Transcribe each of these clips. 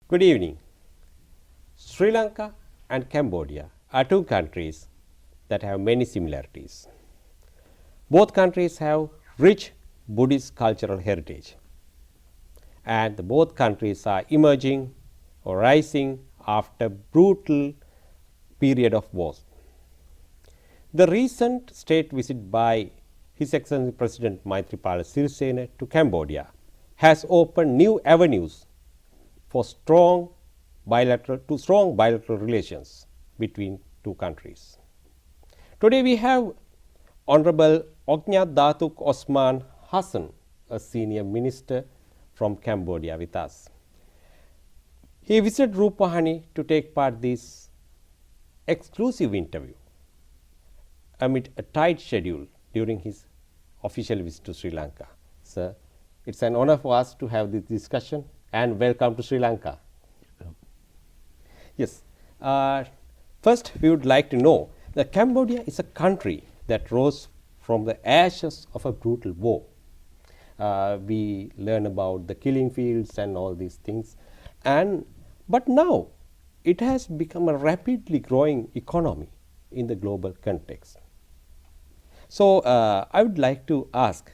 Good evening. Sri Lanka and Cambodia are two countries that have many similarities. Both countries have rich Buddhist cultural heritage, and both countries are emerging or rising after brutal period of wars. The recent state visit by His Excellency President Maithripala Sirisena to Cambodia has opened new avenues for strong bilateral relations between two countries. Today we have Honorable Ognyat Datuk Osman Hassan, a senior minister from Cambodia with us. He visited Rupavahini to take part in this exclusive interview amid a tight schedule during his official visit to Sri Lanka. Sir, it's an honor for us to have this discussion and welcome to Sri Lanka. Yes. First, we would like to know that Cambodia is a country that rose from the ashes of a brutal war. We learn about the killing fields and all these things, but now it has become a rapidly growing economy in the global context. So, I would like to ask,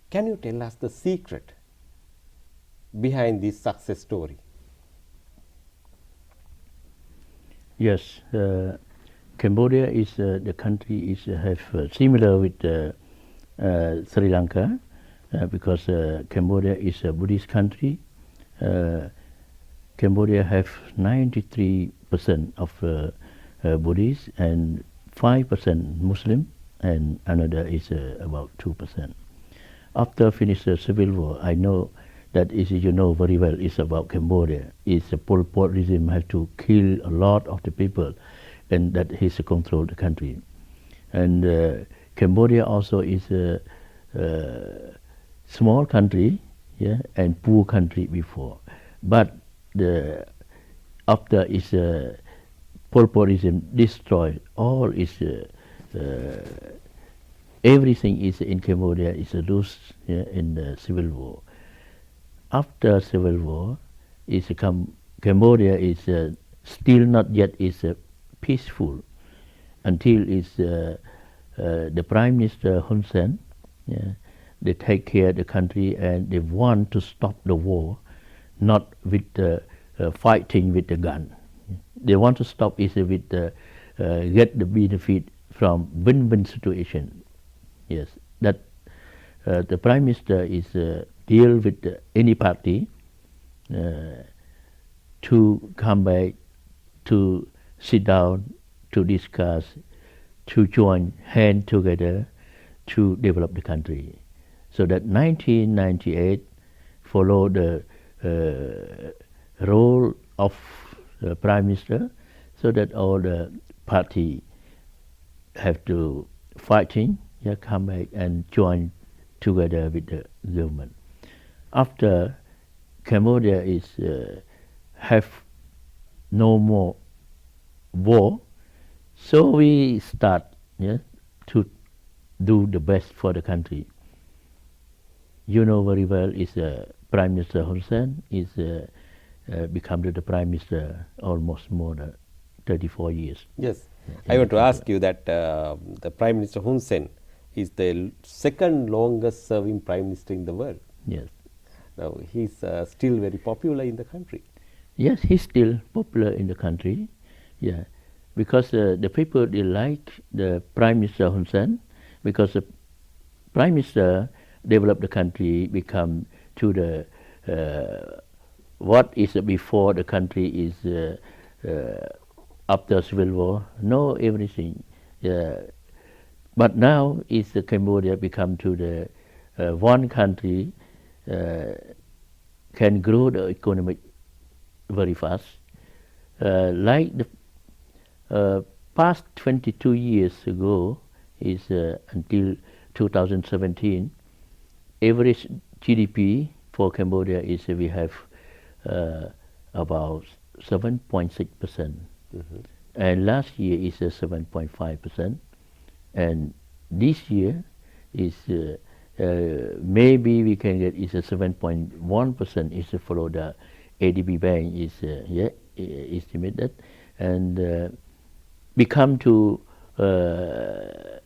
can you tell us the secret behind this success story? Yes, Cambodia is the country is have similar with Sri Lanka because Cambodia is a Buddhist country. Cambodia have 93% of Buddhists and 5% Muslim, and another is about 2%. After finish the civil war, I know that is, you know very well, is about Cambodia. It's a Pol Pot regime have to kill a lot of the people, and that he's control the country. And Cambodia also is a small country, yeah, and poor country before. But after is Pol Pot regime destroyed all is everything is in Cambodia is lost, yeah, in the civil war. After civil war, Cambodia is still not yet is peaceful until is the Prime Minister Hun Sen. Yeah, they take care of the country and they want to stop the war, not with fighting with the gun. They want to stop is with get the benefit from win-win situation. Yes, that the Prime Minister is deal with any party to come back, to sit down, to discuss, to join hand together to develop the country. So that 1998 follow the role of the Prime Minister, so that all the party have to fighting, yeah, come back and join together with the government. After Cambodia is have no more war, so we start, yeah, to do the best for the country. You know very well is Prime Minister Hun Sen is become the Prime Minister almost more than 34 years. Yes, I want to ask you that the Prime Minister Hun Sen is the second longest serving Prime Minister in the world. Yes. Now, he's still very popular in the country. Yes, he's still popular in the country. Yeah, because the people, they like the Prime Minister Hun Sen, because the Prime Minister developed the country, become to the what is before the country is after civil war, know everything. But now is Cambodia become to the one country can grow the economy very fast. Like the past 22 years ago is until 2017, average GDP for Cambodia is we have about 7.6%, and last year is 7.5%, and this year is maybe we can get is a 7.1% is to follow the ADB Bank is estimated, and become to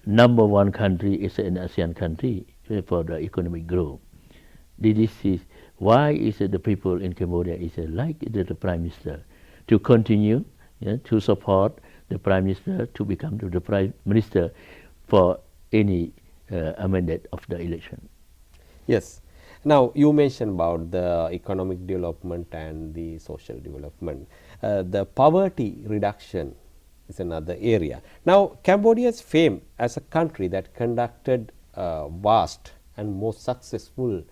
number one country is an ASEAN country for the economic growth. This is why is the people in Cambodia is like the Prime Minister to continue to support the Prime Minister to become the Prime Minister for any amendment of the election. Yes. Now, you mentioned about the economic development and the social development. The poverty reduction is another area. Now, Cambodia's fame as a country that conducted vast and most successful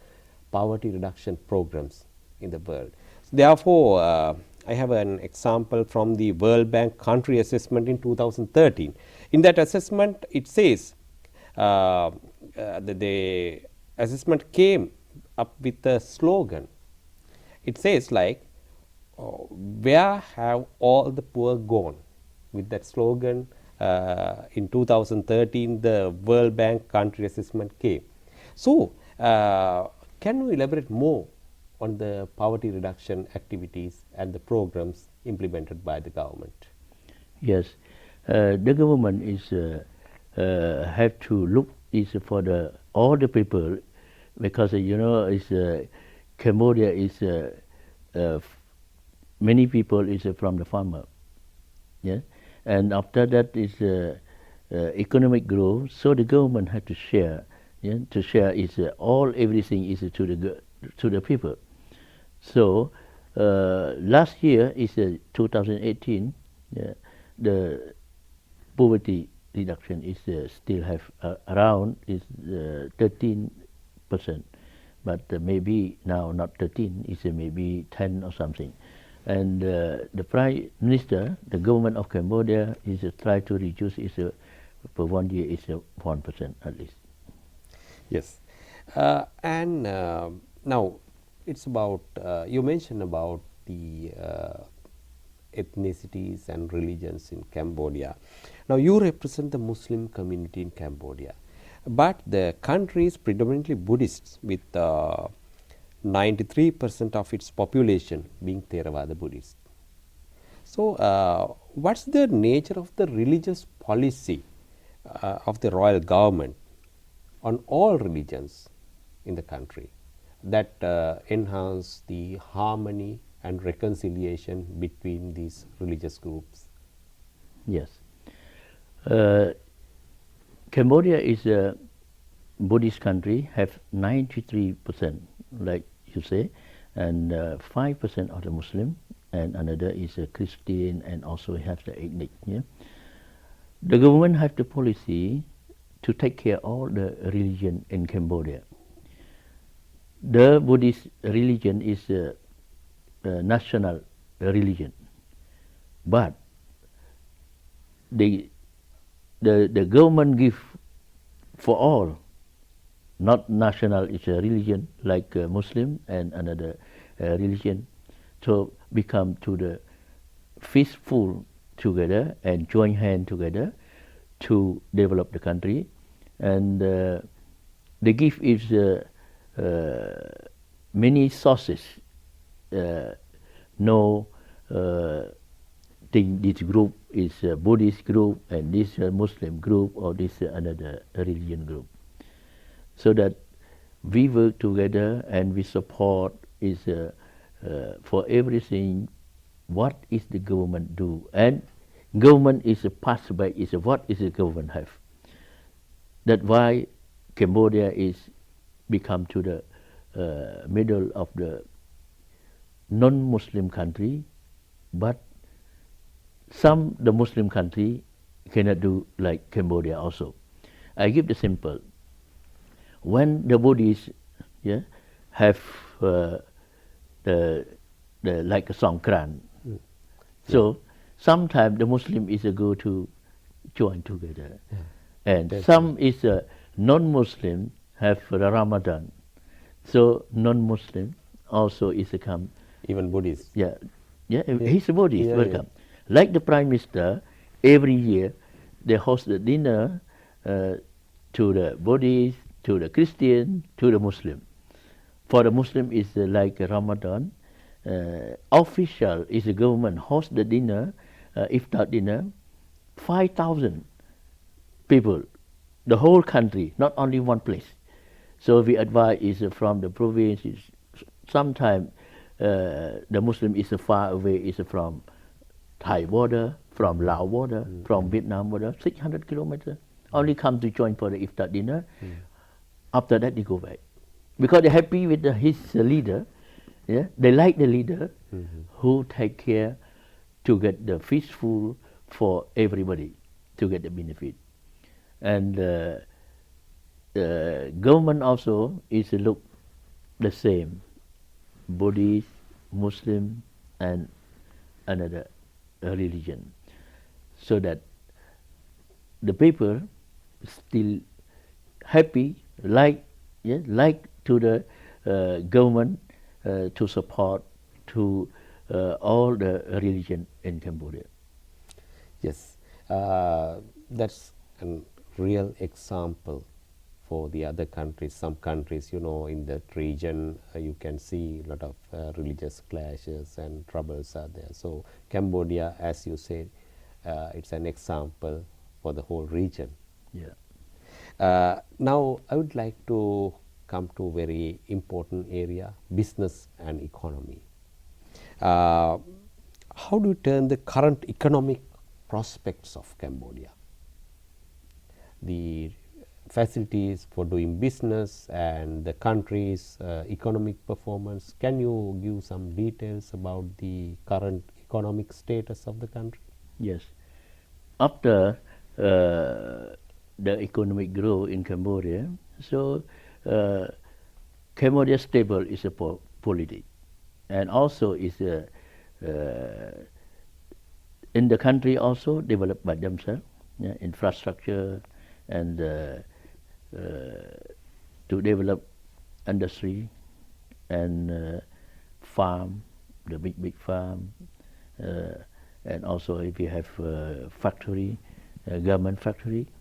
poverty reduction programs in the world. Therefore, I have an example from the World Bank country assessment in 2013. In that assessment, it says the assessment came up with a slogan. It says like, where have all the poor gone? With that slogan, in 2013, the World Bank country assessment came. So, can you elaborate more on the poverty reduction activities and the programs implemented by the government? Yes, the government is have to look is for the all the people, because is Cambodia is many people is from the farmer, yeah, and after that is economic growth. So the government had to share, to share is all everything is to the people. So last year is 2018. The poverty reduction is still have around is 13%, but maybe now not 13, is maybe 10 or something. And the Prime Minister, the government of Cambodia is try to reduce is per 1 year is 1% at least. Yes, and now it's about you mentioned about the ethnicities and religions in Cambodia. Now, you represent the Muslim community in Cambodia, but the country is predominantly Buddhist, with 93% of its population being Theravada Buddhist. So, what's the nature of the religious policy of the royal government on all religions in the country that enhance the harmony and reconciliation between these religious groups? Yes. Cambodia is a Buddhist country, have 93%, like you say, and 5% are the Muslim, and another is a Christian, and also have the ethnic. Yeah? The government have the policy to take care of all the religion in Cambodia. The Buddhist religion is a national religion, but the government give for all, not national is a religion like Muslim and another religion, to become to the peaceful together and join hand together to develop the country. And the gift is many sources. No think this group is a Buddhist group and this Muslim group or this another religion group. So that we work together and we support is for everything. What is the government do? And government is a pass by is what is the government have. That's why Cambodia is become to the middle of the non-Muslim country, but some the Muslim country cannot do like Cambodia also. I give the simple. When the Buddhists have the like a Songkran, so sometimes the Muslim is a go to join together, and some is a non-Muslim have the Ramadan, so non-Muslim also is a come. Even Buddhists. He's a Buddhist. Welcome. Like the Prime Minister, every year they host a dinner to the Buddhist, to the Christian, to the Muslim. For the Muslim is like Ramadan, official is the government host the dinner, iftar dinner, 5,000 people, the whole country, not only one place. So we advise is from the provinces. Sometimes the Muslim is far away, is from Thai border, from Laos border, from Vietnam border, 600 kilometers. Only come to join for the iftar dinner. After that, they go back because they're happy with his leader. Yeah, they like the leader who take care to get the peaceful for everybody to get the benefit. And the government also is look the same, Buddhist, Muslim, and another religion, so that the people still happy, like to the government to support to all the religion in Cambodia. Yes, that's a real example for the other countries. Some countries, you know, in that region, you can see a lot of religious clashes and troubles are there. So Cambodia, as you said, it's an example for the whole region. Yeah. Now, I would like to come to a very important area, business and economy. How do you turn the current economic prospects of Cambodia, the facilities for doing business and the country's economic performance? Can you give some details about the current economic status of the country? Yes. After the economic growth in Cambodia, so Cambodia stable is a polity, and also is in the country also developed by themselves, infrastructure and to develop industry and farm, the big farm, and also if you have factory, government factory,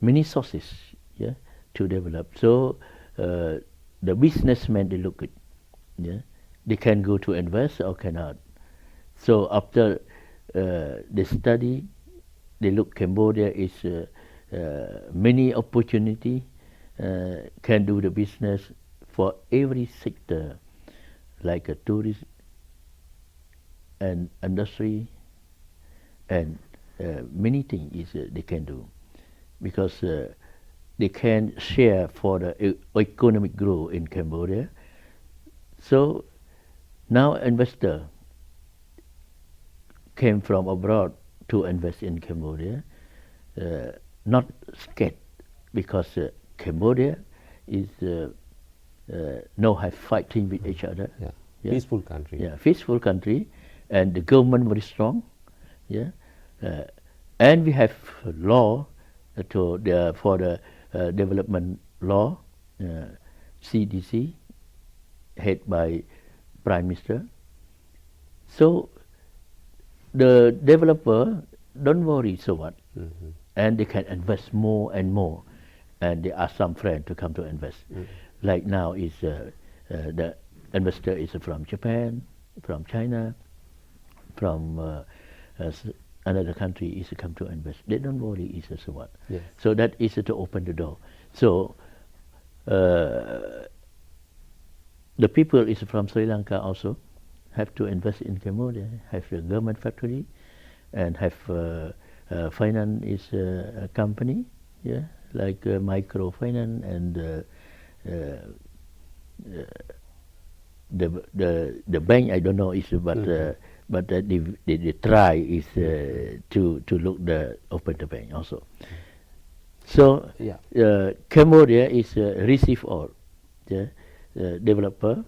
many sources, to develop. So the businessmen, they look at, they can go to invest or cannot. So after they study, they look Cambodia is many opportunity, can do the business for every sector, like a tourism and industry, and many things is they can do, because they can share for the economic growth in Cambodia. So now investor came from abroad to invest in Cambodia, not scared, because Cambodia is no have fighting with each other. Peaceful country. Yeah, peaceful country, and the government very strong. And we have law for the development law, CDC, head by Prime Minister. So the developer don't worry so much, and they can invest more and more, and they ask some friend to come to invest. Like now is the investor is from Japan, from China, from another country is to come to invest. They don't worry is so much. So that is to open the door. So the people is from Sri Lanka also have to invest in Cambodia, have a government factory, and have finance is a company, like microfinance, and the bank I don't know is, but they try is to look the open the bank also. So Cambodia is receive all the developer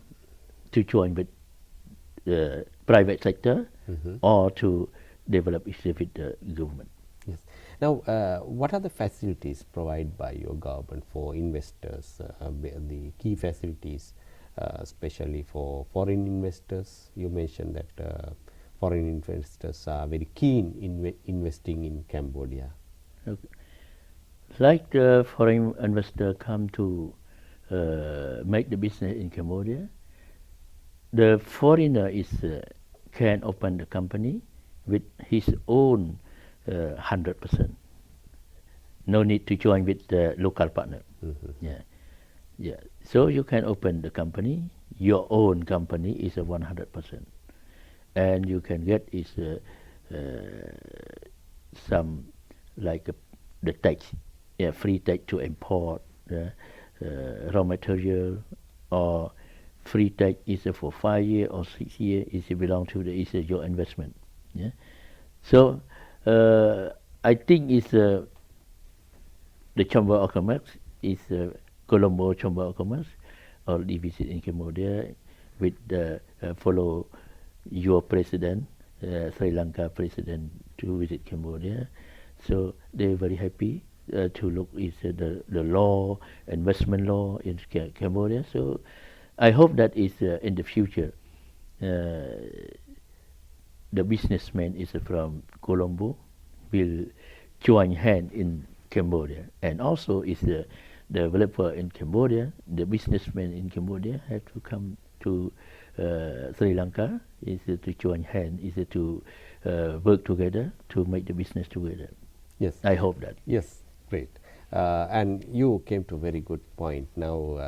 to join with the private sector or to develop it with the government. Yes. Now, what are the facilities provided by your government for investors? The key facilities, especially for foreign investors. You mentioned that foreign investors are very keen in investing in Cambodia. Okay. Like the foreign investor come to make the business in Cambodia, the foreigner is can open the company with his own 100%. No need to join with the local partner. Yeah, yeah. So you can open the company. Your own company is a 100%, and you can get is some like the tax, yeah, free tax to import raw material, or free tax is for 5 years or 6 years. Is belong to the is your investment. Yeah. So I think it's the Chamber of Commerce is Colombo Chamber of Commerce already visit in Cambodia with follow your president, Sri Lanka president to visit Cambodia. So they're very happy to look is the law, investment law in Cambodia. So I hope that is in the future the businessman is from Colombo will join hand in Cambodia, and also is the developer in Cambodia, the businessman in Cambodia have to come to Sri Lanka is to join hand, is to work together to make the business together. Yes. I hope that. Yes, great. And you came to a very good point. Now,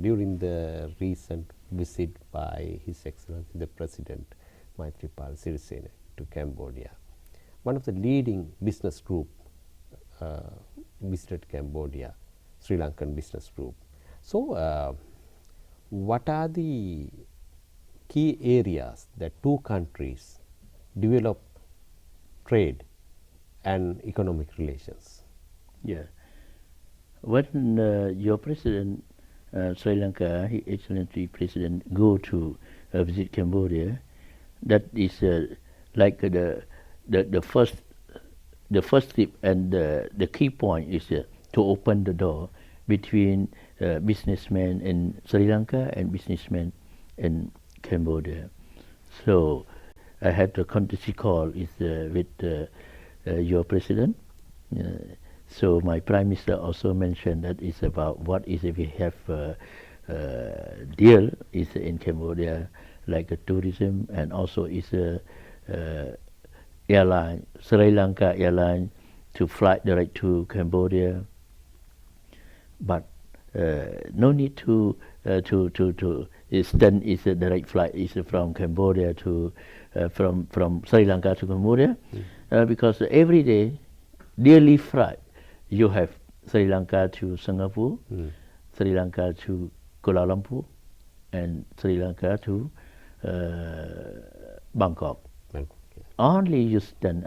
during the recent visit by His Excellency the President Maithripal Sirisena to Cambodia, one of the leading business group visited Cambodia, Sri Lankan business group. So, what are the key areas that two countries develop trade and economic relations? Yeah. When your president, Sri Lanka, His Excellency President, go to visit Cambodia, that is like the first step, and the key point is to open the door between businessmen in Sri Lanka and businessmen in Cambodia. So I had a courtesy call is with your president. So my prime minister also mentioned that it's about what is if we have deal is in Cambodia like a tourism, and also is a airline, Sri Lanka airline, to fly direct to Cambodia. But no need to extend is a direct flight is from Cambodia to from Sri Lanka to Cambodia, because every day daily flight you have Sri Lanka to Singapore, Sri Lanka to Kuala Lumpur, and Sri Lanka to Bangkok. Only you stand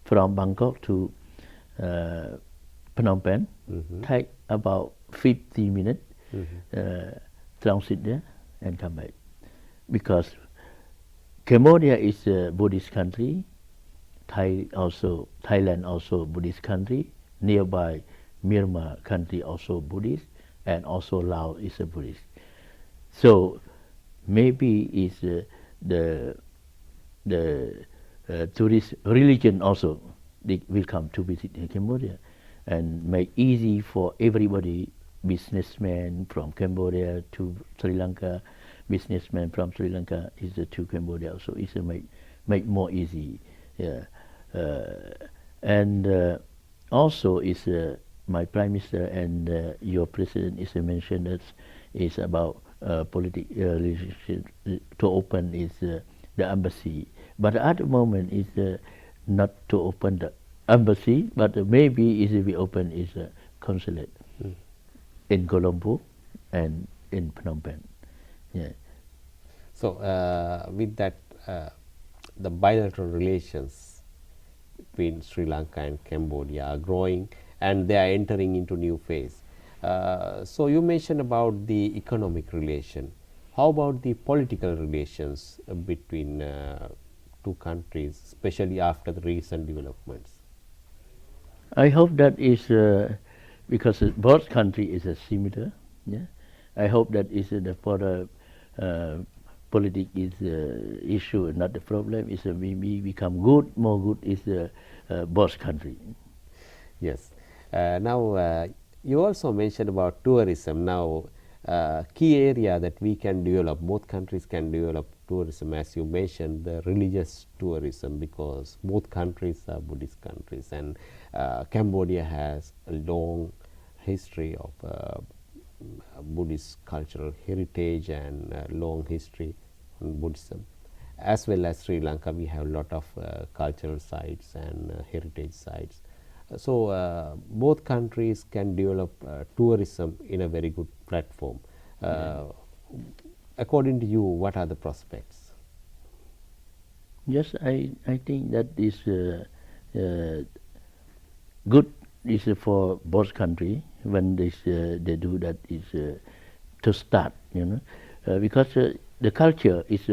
from Bangkok to Phnom Penh, take about 50 minutes, transit there and come back. Because Cambodia is a Buddhist country, Thailand also Buddhist country, nearby Myanmar country also Buddhist, and also Laos is a Buddhist. So maybe is the tourist religion also they will come to visit in Cambodia, and make easy for everybody, businessmen from Cambodia to Sri Lanka, businessmen from Sri Lanka is to Cambodia also is make more easy. Yeah. And also is my prime minister and your president is mentioned that is about political relationship to open is the embassy, but at the moment is not to open the embassy, but maybe is we open is a consulate in Colombo and in Phnom Penh. Yeah. So with that, the bilateral relations between Sri Lanka and Cambodia are growing, and they are entering into new phase. So you mentioned about the economic relation. How about the political relations between two countries, especially after the recent developments? I hope that is because both countries is similar. Yeah, I hope that is for the politics is issue, not the problem. Is we become good, more good is both country. Yes. Now you also mentioned about tourism. Now key area that we can develop, both countries can develop tourism, as you mentioned, the religious tourism, because both countries are Buddhist countries, and Cambodia has a long history of Buddhist cultural heritage and long history on Buddhism. As well as Sri Lanka, we have a lot of cultural sites and heritage sites. So both countries can develop tourism in a very good platform. According to you, what are the prospects? Yes, I think that is good is for both country when they do that is to start, because the culture is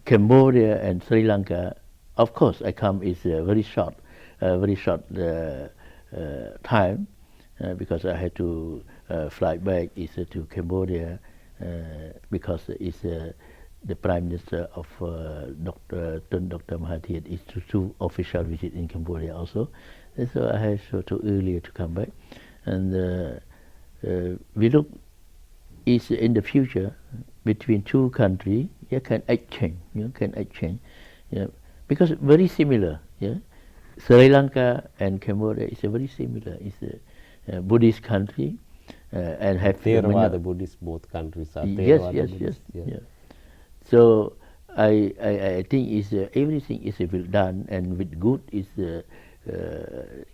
Cambodia and Sri Lanka. Of course, I come is very short time because I had to fly back is to Cambodia because it's the Prime Minister of Dr. Mahathir is to official visit in Cambodia also. And so I had to earlier to come back, and we look is in the future between two countries. Can exchange, because very similar. Sri Lanka and Cambodia is very similar. It's a Buddhist country and have Theravada Buddhist. Both countries are Theravada Buddhist. Yes. So I think is everything is well done, and with good is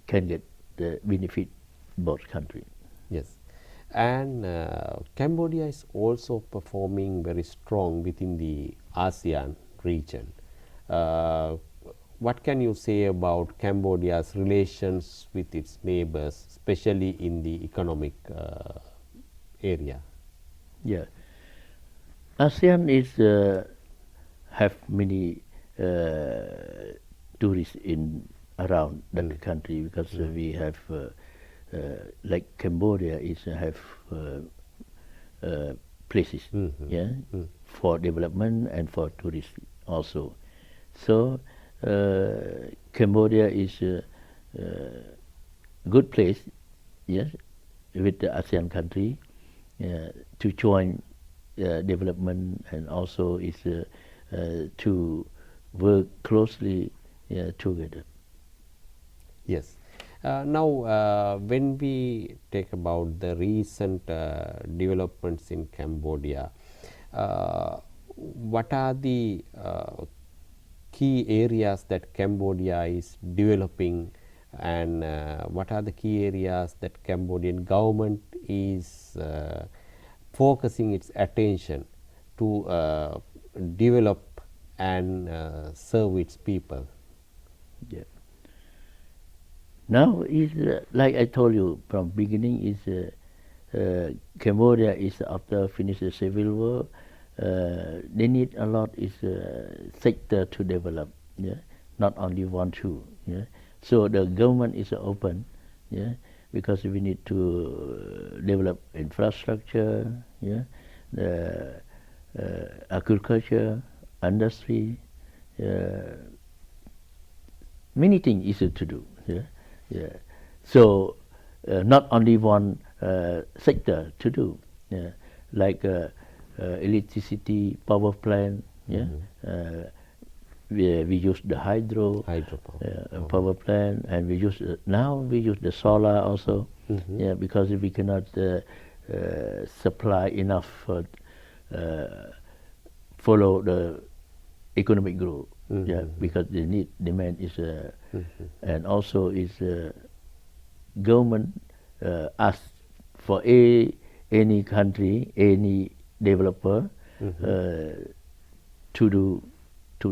can get the benefit both countries. Yes, and Cambodia is also performing very strong within the ASEAN region. What can you say about Cambodia's relations with its neighbors, especially in the economic area? Yeah, ASEAN is have many tourists in around that country, because we have like Cambodia is have places for development and for tourists also. So Cambodia is a good place, yes, with the ASEAN country to join development, and also is to work closely together. Yes. Now, when we take about the recent developments in Cambodia, what are the key areas that Cambodia is developing, and what are the key areas that Cambodian government is focusing its attention to develop and serve its people? Yeah. Now is like I told you from beginning is Cambodia is after finish the civil war. They need a lot is sector to develop. Not only one two. So the government is open. Because we need to develop infrastructure. The agriculture, industry. Many things is to do. So not only one sector to do, like electricity, power plant. We use the hydro power plant, and we use now we use the solar also. Because we cannot supply enough follow the economic growth. Because the need demand is and also is government ask for any country, any developer to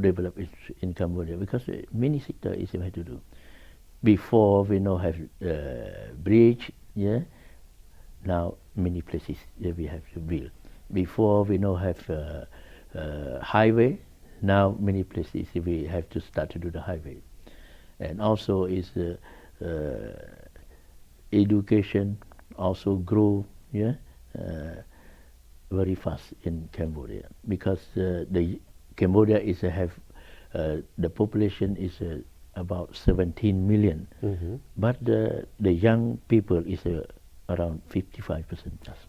develop it in Cambodia, because many sector is have to do. Before we know have bridge, now many places we have to build. Before we know have highway, now many places we have to start to do the highway. And also is education also grow very fast in Cambodia, because the Cambodia is have the population is about 17 million, but the young people is around 55% just.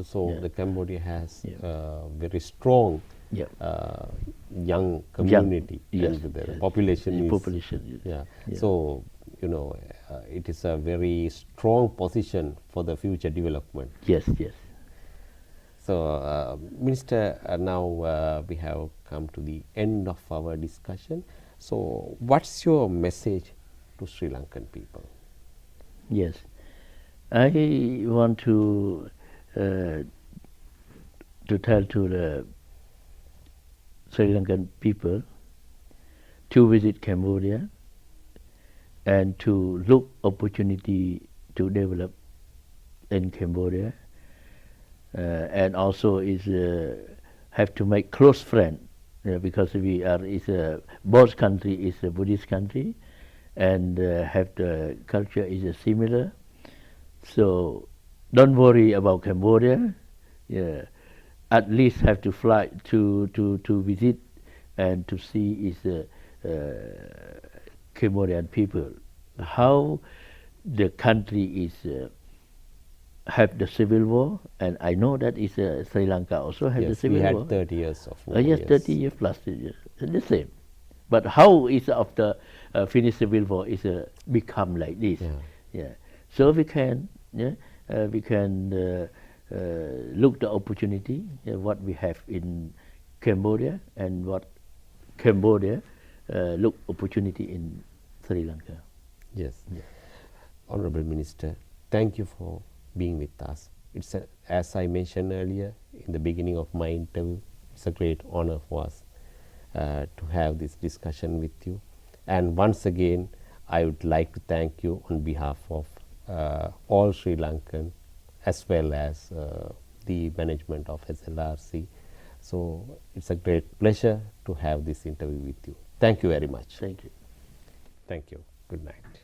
So Yeah. the Cambodia has Yeah. very strong Yeah. young community, yes, and the yes. population The is population, yes. yeah. Yeah. So it is a very strong position for the future development. Yes, yes. So, Minister, now we have come to the end of our discussion. So, what's your message to Sri Lankan people? Yes. I want to tell to the Sri Lankan people to visit Cambodia and to look opportunity to develop in Cambodia, and also is have to make close friend, because we are both country is a Buddhist country, and have the culture is similar. So don't worry about Cambodia. Yeah, at least have to fly to visit and to see is Cambodian people, how the country is have the civil war, and I know that is Sri Lanka also have the Yes, civil we had war. 30 years of war. Yes, 30 years plus the same. But how is after finish civil war is become like this? Yeah. Yeah. So we can look the opportunity what we have in Cambodia and what Cambodia look opportunity in Sri Lanka. Yes. Honorable Minister, thank you for being with us. As I mentioned earlier in the beginning of my interview, it's a great honor for us to have this discussion with you. And once again, I would like to thank you on behalf of all Sri Lankan as well as the management of SLRC. So it's a great pleasure to have this interview with you. Thank you very much. Thank you. Thank you. Good night.